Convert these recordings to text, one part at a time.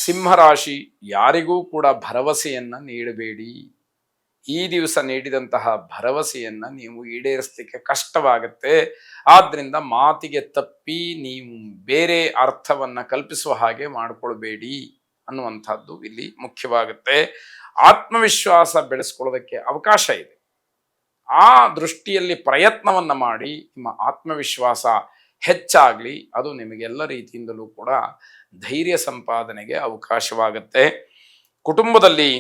ಸಿಂಹರಾಶಿ, ಯಾರಿಗೂ ಕೂಡ ಭರವಸೆಯನ್ನ ನೀಡಬೇಡಿ. ಈ ದಿವಸ ನೀಡಿದಂತಹ ಭರವಸೆಯನ್ನ ನೀವು ಈಡೇರಿಸಲಿಕ್ಕೆ ಕಷ್ಟವಾಗುತ್ತೆ. ಆದ್ರಿಂದ ಮಾತಿಗೆ ತಪ್ಪಿ ನೀವು ಬೇರೆ ಅರ್ಥವನ್ನ ಕಲ್ಪಿಸುವ ಹಾಗೆ ಮಾಡಿಕೊಳ್ಬೇಡಿ ಅನ್ನುವಂಥದ್ದು ಇಲ್ಲಿ ಮುಖ್ಯವಾಗುತ್ತೆ. ಆತ್ಮವಿಶ್ವಾಸ ಬೆಳೆಸ್ಕೊಳ್ಳೋದಕ್ಕೆ ಅವಕಾಶ ಇದೆ. ಆ ದೃಷ್ಟಿಯಲ್ಲಿ ಪ್ರಯತ್ನವನ್ನ ಮಾಡಿ ನಿಮ್ಮ ಆತ್ಮವಿಶ್ವಾಸ ಹೆಚ್ಚಾಗ್ಲಿ. ಅದು ನಿಮಗೆಲ್ಲ ರೀತಿಯಿಂದಲೂ ಕೂಡ ಧೈರ್ಯ ಸಂಪಾದನೆಗೆ ಅವಕಾಶವಾಗುತ್ತೆ. ಕುಟುಂಬದಲ್ಲಿ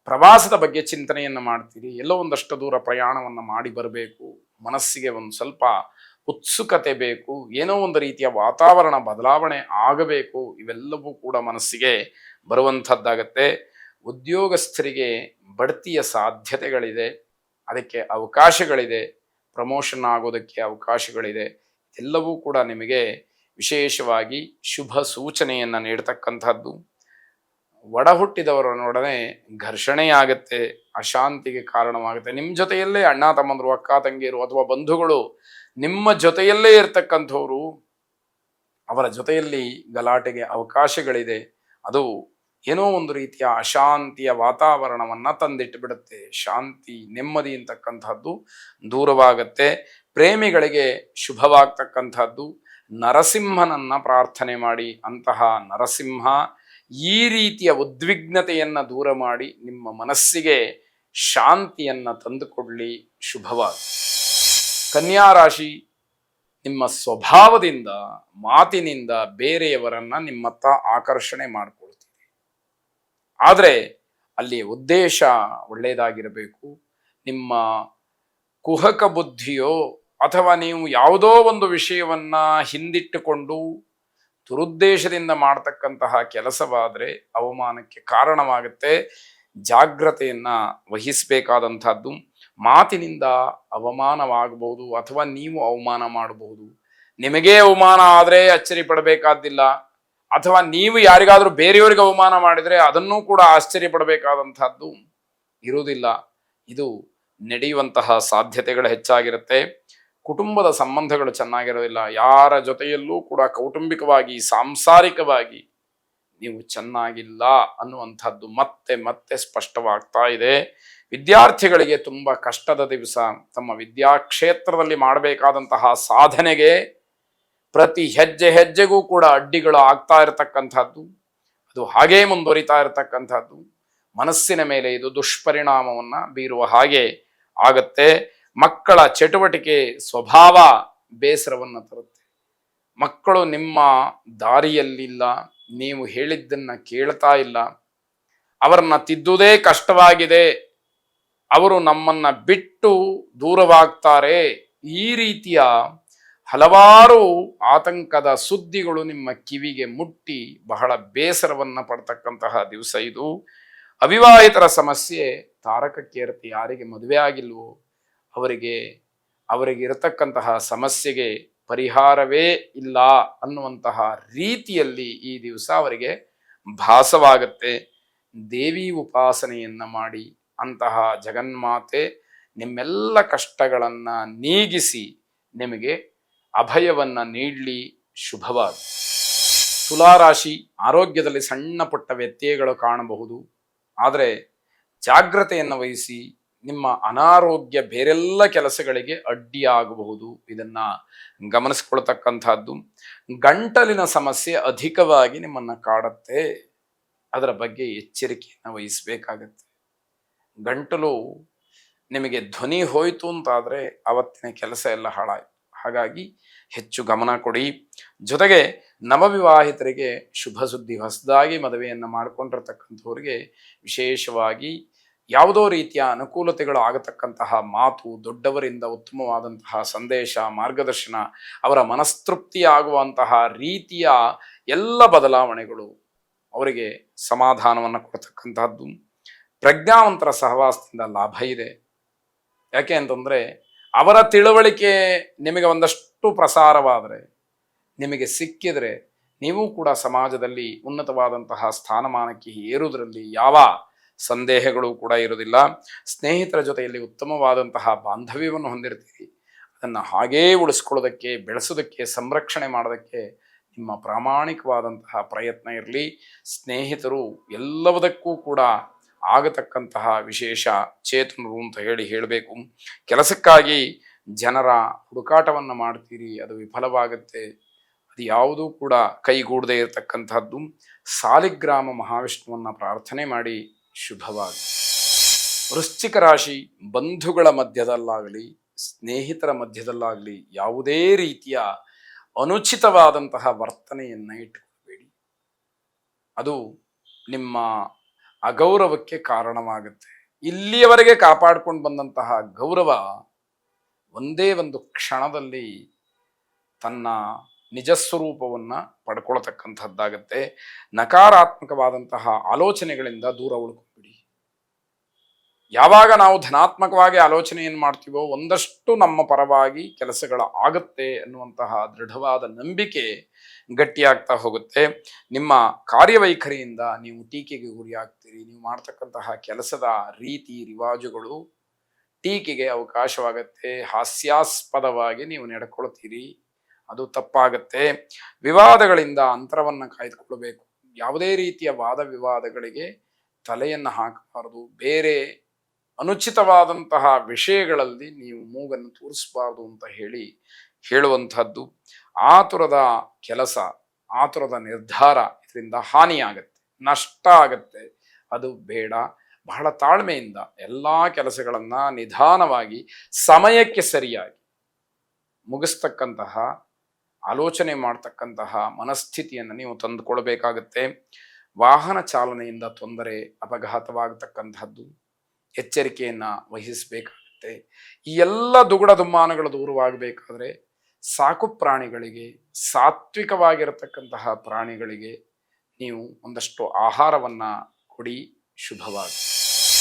ಪ್ರವಾಸದ ಬಗ್ಗೆ ಚಿಂತನೆಯನ್ನು ಮಾಡ್ತೀರಿ. ಎಲ್ಲೋ ಒಂದಷ್ಟು ದೂರ ಪ್ರಯಾಣವನ್ನು ಮಾಡಿ ಬರಬೇಕು, ಮನಸ್ಸಿಗೆ ಒಂದು ಸ್ವಲ್ಪ ಉತ್ಸುಕತೆ ಬೇಕು, ಏನೋ ಒಂದು ರೀತಿಯ ವಾತಾವರಣ ಬದಲಾವಣೆ ಆಗಬೇಕು, ಇವೆಲ್ಲವೂ ಕೂಡ ಮನಸ್ಸಿಗೆ ಬರುವಂಥದ್ದಾಗತ್ತೆ. ಉದ್ಯೋಗಸ್ಥರಿಗೆ ಬಡ್ತಿಯ ಸಾಧ್ಯತೆಗಳಿದೆ, ಅದಕ್ಕೆ ಅವಕಾಶಗಳಿದೆ. ಪ್ರಮೋಷನ್ ಆಗೋದಕ್ಕೆ ಅವಕಾಶಗಳಿದೆ. ಎಲ್ಲವೂ ಕೂಡ ನಿಮಗೆ ವಿಶೇಷವಾಗಿ ಶುಭ ಸೂಚನೆಯನ್ನು ನೀಡತಕ್ಕಂಥದ್ದು. ಒಡ ಹುಟ್ಟಿದವರನ್ನೊಡನೆ ಘರ್ಷಣೆಯಾಗತ್ತೆ, ಅಶಾಂತಿಗೆ ಕಾರಣವಾಗುತ್ತೆ. ನಿಮ್ಮ ಜೊತೆಯಲ್ಲೇ ಅಣ್ಣ ತಮ್ಮಂದರು, ಅಕ್ಕ ತಂಗಿಯರು ಅಥವಾ ಬಂಧುಗಳು ನಿಮ್ಮ ಜೊತೆಯಲ್ಲೇ ಇರ್ತಕ್ಕಂಥವ್ರು, ಅವರ ಜೊತೆಯಲ್ಲಿ ಗಲಾಟೆಗೆ ಅವಕಾಶಗಳಿದೆ. ಅದು ಏನೋ ಒಂದು ರೀತಿಯ ಅಶಾಂತಿಯ ವಾತಾವರಣವನ್ನ ತಂದಿಟ್ಟು ಬಿಡುತ್ತೆ. ಶಾಂತಿ, ನೆಮ್ಮದಿ ಅಂತಕ್ಕಂಥದ್ದು ದೂರವಾಗತ್ತೆ. ಪ್ರೇಮಿಗಳಿಗೆ ಶುಭವಾಗ್ತಕ್ಕಂಥದ್ದು. ನರಸಿಂಹನನ್ನ ಪ್ರಾರ್ಥನೆ ಮಾಡಿ. ಅಂತಹ ನರಸಿಂಹ ಈ ರೀತಿಯ ಉದ್ವಿಗ್ನತೆಯನ್ನ ದೂರ ಮಾಡಿ ನಿಮ್ಮ ಮನಸ್ಸಿಗೆ ಶಾಂತಿಯನ್ನ ತಂದುಕೊಡ್ಲಿ. ಶುಭವಾದ ಕನ್ಯಾ ರಾಶಿ, ನಿಮ್ಮ ಸ್ವಭಾವದಿಂದ, ಮಾತಿನಿಂದ ಬೇರೆಯವರನ್ನ ನಿಮ್ಮತ್ತ ಆಕರ್ಷಣೆ ಮಾಡ್ಕೊಳ್ತೀರಿ. ಆದರೆ ಅಲ್ಲಿ ಉದ್ದೇಶ ಒಳ್ಳೆಯದಾಗಿರಬೇಕು. ನಿಮ್ಮ ಕುಹಕ ಬುದ್ಧಿಯೋ ಅಥವಾ ನೀವು ಯಾವುದೋ ಒಂದು ವಿಷಯವನ್ನ ಹಿಂದಿಟ್ಟುಕೊಂಡು ದುರುದ್ದೇಶದಿಂದ ಮಾಡ್ತಕ್ಕಂತಹ ಕೆಲಸವಾದರೆ ಅವಮಾನಕ್ಕೆ ಕಾರಣವಾಗುತ್ತೆ. ಜಾಗ್ರತೆಯನ್ನ ವಹಿಸಬೇಕಾದಂಥದ್ದು. ಮಾತಿನಿಂದ ಅವಮಾನವಾಗಬಹುದು ಅಥವಾ ನೀವು ಅವಮಾನ ಮಾಡಬಹುದು. ನಿಮಗೇ ಅವಮಾನ ಆದರೆ ಅಚ್ಚರಿ ಪಡಬೇಕಾದ್ದಿಲ್ಲ, ಅಥವಾ ನೀವು ಯಾರಿಗಾದ್ರೂ ಬೇರೆಯವರಿಗೆ ಅವಮಾನ ಮಾಡಿದರೆ ಅದನ್ನೂ ಕೂಡ ಆಶ್ಚರ್ಯ ಪಡಬೇಕಾದಂಥದ್ದು ಇರುವುದಿಲ್ಲ. ಇದು ನಡೆಯುವಂತಹ ಸಾಧ್ಯತೆಗಳು ಹೆಚ್ಚಾಗಿರುತ್ತೆ. ಕುಟುಂಬದ ಸಂಬಂಧಗಳು ಚೆನ್ನಾಗಿರೋದಿಲ್ಲ. ಯಾರ ಜೊತೆಯಲ್ಲೂ ಕೂಡ ಕೌಟುಂಬಿಕವಾಗಿ, ಸಾಂಸಾರಿಕವಾಗಿ ನೀವು ಚೆನ್ನಾಗಿಲ್ಲ ಅನ್ನುವಂಥದ್ದು ಮತ್ತೆ ಮತ್ತೆ ಸ್ಪಷ್ಟವಾಗ್ತಾ ಇದೆ. ವಿದ್ಯಾರ್ಥಿಗಳಿಗೆ ತುಂಬ ಕಷ್ಟದ ದಿವಸ. ತಮ್ಮ ವಿದ್ಯಾಕ್ಷೇತ್ರದಲ್ಲಿ ಮಾಡಬೇಕಾದಂತಹ ಸಾಧನೆಗೆ ಪ್ರತಿ ಹೆಜ್ಜೆ ಹೆಜ್ಜೆಗೂ ಕೂಡ ಅಡ್ಡಿಗಳು ಆಗ್ತಾ ಇರತಕ್ಕಂಥದ್ದು, ಅದು ಹಾಗೇ ಮುಂದುವರಿತಾ ಇರತಕ್ಕಂಥದ್ದು. ಮನಸ್ಸಿನ ಮೇಲೆ ಇದು ದುಷ್ಪರಿಣಾಮವನ್ನು ಬೀರುವ ಹಾಗೆ ಆಗತ್ತೆ. ಮಕ್ಕಳ ಚಟುವಟಿಕೆ, ಸ್ವಭಾವ ಬೇಸರವನ್ನು ತರುತ್ತೆ. ಮಕ್ಕಳು ನಿಮ್ಮ ದಾರಿಯಲ್ಲಿಲ್ಲ, ನೀವು ಹೇಳಿದ್ದನ್ನ ಕೇಳ್ತಾ ಇಲ್ಲ, ಅವರನ್ನ ತಿದ್ದುವುದೇ ಕಷ್ಟವಾಗಿದೆ, ಅವರು ನಮ್ಮನ್ನ ಬಿಟ್ಟು ದೂರವಾಗ್ತಾರೆ. ಈ ರೀತಿಯ ಹಲವಾರು ಆತಂಕದ ಸುದ್ದಿಗಳು ನಿಮ್ಮ ಕಿವಿಗೆ ಮುಟ್ಟಿ ಬಹಳ ಬೇಸರವನ್ನ ಪಡ್ತಕ್ಕಂತಹ ದಿವಸ ಇದು. ಅವಿವಾಹಿತರ ಸಮಸ್ಯೆ ತಾರಕಕ್ಕೇರುತ್ತೆ. ಯಾರಿಗೆ ಮದುವೆ ಆಗಿಲ್ವೋ ಅವರಿಗೆ ಇರತಕ್ಕಂತಹ ಸಮಸ್ಯೆಗೆ ಪರಿಹಾರವೇ ಇಲ್ಲ ಅನ್ನುವಂತಹ ರೀತಿಯಲ್ಲಿ ಈ ದಿವಸ ಅವರಿಗೆ ಭಾಸವಾಗುತ್ತೆ. ದೇವಿ ಉಪಾಸನೆಯನ್ನ ಮಾಡಿ. ಅಂತಹ ಜಗನ್ಮಾತೆ ನಿಮ್ಮೆಲ್ಲ ಕಷ್ಟಗಳನ್ನ ನೀಗಿಸಿ ನಿಮಗೆ ಅಭಯವನ್ನ ನೀಡಲಿ. ಶುಭವಾದ ತುಲಾರಾಶಿ, ಆರೋಗ್ಯದಲ್ಲಿ ಸಣ್ಣ ಪುಟ್ಟ ವ್ಯತ್ಯಯಗಳು ಕಾಣಬಹುದು. ಆದರೆ ಜಾಗ್ರತೆಯನ್ನು ವಹಿಸಿ. ನಿಮ್ಮ ಅನಾರೋಗ್ಯ ಬೇರೆಲ್ಲ ಕೆಲಸಗಳಿಗೆ ಅಡ್ಡಿಯಾಗಬಹುದು. ಇದನ್ನ ಗಮನಿಸ್ಕೊಳ್ತಕ್ಕಂಥದ್ದು. ಗಂಟಲಿನ ಸಮಸ್ಯೆ ಅಧಿಕವಾಗಿ ನಿಮ್ಮನ್ನ ಕಾಡುತ್ತೆ. ಅದರ ಬಗ್ಗೆ ಎಚ್ಚರಿಕೆಯನ್ನು ವಹಿಸಬೇಕಾಗತ್ತೆ. ಗಂಟಲು ನಿಮಗೆ ಧ್ವನಿ ಹೋಯಿತು ಅಂತಾದರೆ ಅವತ್ತಿನ ಕೆಲಸ ಎಲ್ಲ ಹಾಳಾಯಿತು. ಹಾಗಾಗಿ ಹೆಚ್ಚು ಗಮನ ಕೊಡಿ. ಜೊತೆಗೆ ನವವಿವಾಹಿತರಿಗೆ ಶುಭ ಸುದ್ದಿ. ಹೊಸದಾಗಿ ಮದುವೆಯನ್ನು ಮಾಡಿಕೊಂಡಿರ್ತಕ್ಕಂಥವ್ರಿಗೆ ವಿಶೇಷವಾಗಿ ಯಾವುದೋ ರೀತಿಯ ಅನುಕೂಲತೆಗಳು ಆಗತಕ್ಕಂತಹ ಮಾತು, ದೊಡ್ಡವರಿಂದ ಉತ್ತಮವಾದಂತಹ ಸಂದೇಶ, ಮಾರ್ಗದರ್ಶನ, ಅವರ ಮನಸ್ತೃಪ್ತಿಯಾಗುವಂತಹ ರೀತಿಯ ಎಲ್ಲ ಬದಲಾವಣೆಗಳು ಅವರಿಗೆ ಸಮಾಧಾನವನ್ನು ಕೊಡ್ತಕ್ಕಂತಹದ್ದು. ಪ್ರಜ್ಞಾವಂತರ ಸಹವಾಸದಿಂದ ಲಾಭ ಇದೆ. ಯಾಕೆ ಅಂತಂದರೆ ಅವರ ತಿಳುವಳಿಕೆ ನಿಮಗೆ ಒಂದಷ್ಟು ಪ್ರಸಾರವಾದರೆ, ನಿಮಗೆ ಸಿಕ್ಕಿದರೆ, ನೀವು ಕೂಡ ಸಮಾಜದಲ್ಲಿ ಉನ್ನತವಾದಂತಹ ಸ್ಥಾನಮಾನಕ್ಕೆ ಏರುವುದರಲ್ಲಿ ಯಾವ ಸಂದೇಹಗಳು ಕೂಡ ಇರುವುದಿಲ್ಲ. ಸ್ನೇಹಿತರ ಜೊತೆಯಲ್ಲಿ ಉತ್ತಮವಾದಂತಹ ಬಾಂಧವ್ಯವನ್ನು ಹೊಂದಿರ್ತೀರಿ. ಅದನ್ನು ಹಾಗೇ ಉಳಿಸ್ಕೊಳ್ಳೋದಕ್ಕೆ, ಬೆಳೆಸೋದಕ್ಕೆ, ಸಂರಕ್ಷಣೆ ಮಾಡೋದಕ್ಕೆ ನಿಮ್ಮ ಪ್ರಾಮಾಣಿಕವಾದಂತಹ ಪ್ರಯತ್ನ ಇರಲಿ. ಸ್ನೇಹಿತರು ಎಲ್ಲವುದಕ್ಕೂ ಕೂಡ ಆಗತಕ್ಕಂತಹ ವಿಶೇಷ ಚೇತನರು ಅಂತ ಹೇಳಬೇಕು. ಕೆಲಸಕ್ಕಾಗಿ ಜನರ ಹುಡುಕಾಟವನ್ನು ಮಾಡ್ತೀರಿ, ಅದು ವಿಫಲವಾಗುತ್ತೆ. ಅದು ಯಾವುದೂ ಕೂಡ ಕೈಗೂಡದೇ ಇರತಕ್ಕಂಥದ್ದು. ಸಾಲಿಗ್ರಾಮ ಮಹಾವಿಷ್ಣುವನ್ನ ಪ್ರಾರ್ಥನೆ ಮಾಡಿ ಶುಭವಾಗಿ. ವೃಶ್ಚಿಕ ರಾಶಿ, ಬಂಧುಗಳ ಮಧ್ಯದಲ್ಲಾಗಲಿ ಸ್ನೇಹಿತರ ಮಧ್ಯದಲ್ಲಾಗಲಿ ಯಾವುದೇ ರೀತಿಯ ಅನುಚಿತವಾದಂತಹ ವರ್ತನೆಯನ್ನ ಇಟ್ಟುಕೊಳ್ಬೇಡಿ. ಅದು ನಿಮ್ಮ ಅಗೌರವಕ್ಕೆ ಕಾರಣವಾಗುತ್ತೆ. ಇಲ್ಲಿಯವರೆಗೆ ಕಾಪಾಡ್ಕೊಂಡು ಬಂದಂತಹ ಗೌರವ ಒಂದೇ ಒಂದು ಕ್ಷಣದಲ್ಲಿ ತನ್ನ ನಿಜಸ್ವರೂಪವನ್ನ ಪಡ್ಕೊಳ್ತಕ್ಕಂಥದ್ದಾಗತ್ತೆ. ನಕಾರಾತ್ಮಕವಾದಂತಹ ಆಲೋಚನೆಗಳಿಂದ ದೂರ ಉಳ್ಕೊಂಡ್ಬಿಡಿ. ಯಾವಾಗ ನಾವು ಧನಾತ್ಮಕವಾಗಿ ಆಲೋಚನೆಯನ್ನು ಮಾಡ್ತೀವೋ ಒಂದಷ್ಟು ನಮ್ಮ ಪರವಾಗಿ ಕೆಲಸಗಳ ಆಗುತ್ತೆ ಅನ್ನುವಂತಹ ದೃಢವಾದ ನಂಬಿಕೆ ಗಟ್ಟಿಯಾಗ್ತಾ ಹೋಗುತ್ತೆ. ನಿಮ್ಮ ಕಾರ್ಯವೈಖರಿಯಿಂದ ನೀವು ಟೀಕೆಗೆ ಗುರಿಯಾಗ್ತೀರಿ. ನೀವು ಮಾಡ್ತಕ್ಕಂತಹ ಕೆಲಸದ ರೀತಿ ರಿವಾಜುಗಳು ಟೀಕೆಗೆ ಅವಕಾಶವಾಗತ್ತೆ. ಹಾಸ್ಯಾಸ್ಪದವಾಗಿ ನೀವು ನಡ್ಕೊಳ್ತೀರಿ, ಅದು ತಪ್ಪಾಗತ್ತೆ. ವಿವಾದಗಳಿಂದ ಅಂತರವನ್ನು ಕಾಯ್ದುಕೊಳ್ಬೇಕು. ಯಾವುದೇ ರೀತಿಯ ವಾದ ವಿವಾದಗಳಿಗೆ ತಲೆಯನ್ನು ಹಾಕಬಾರದು. ಬೇರೆ ಅನುಚಿತವಾದಂತಹ ವಿಷಯಗಳಲ್ಲಿ ನೀವು ಮೂಗನ್ನು ತೂರಿಸಬಾರದು ಅಂತ ಹೇಳುವಂಥದ್ದು. ಆತುರದ ಕೆಲಸ, ಆತುರದ ನಿರ್ಧಾರ, ಇದರಿಂದ ಹಾನಿಯಾಗತ್ತೆ, ನಷ್ಟ ಆಗತ್ತೆ. ಅದು ಬೇಡ. ಬಹಳ ತಾಳ್ಮೆಯಿಂದ ಎಲ್ಲ ಕೆಲಸಗಳನ್ನು ನಿಧಾನವಾಗಿ ಸಮಯಕ್ಕೆ ಸರಿಯಾಗಿ ಮುಗಿಸ್ತಕ್ಕಂತಹ ಆಲೋಚನೆ ಮಾಡ್ತಕ್ಕಂತಹ ಮನಸ್ಥಿತಿಯನ್ನು ನೀವು ತಂದುಕೊಳ್ಬೇಕಾಗತ್ತೆ. ವಾಹನ ಚಾಲನೆಯಿಂದ ತೊಂದರೆ, ಅಪಘಾತವಾಗತಕ್ಕಂತಹದ್ದು, ಎಚ್ಚರಿಕೆಯನ್ನು ವಹಿಸಬೇಕಾಗುತ್ತೆ. ಈ ಎಲ್ಲ ದುಗುಡ ದುಮ್ಮಾನಗಳು ದೂರವಾಗಬೇಕಾದ್ರೆ ಸಾಕು ಪ್ರಾಣಿಗಳಿಗೆ, ಸಾತ್ವಿಕವಾಗಿರತಕ್ಕಂತಹ ಪ್ರಾಣಿಗಳಿಗೆ ನೀವು ಒಂದಷ್ಟು ಆಹಾರವನ್ನು ಕೊಡಿ. ಶುಭವಾಗಿ.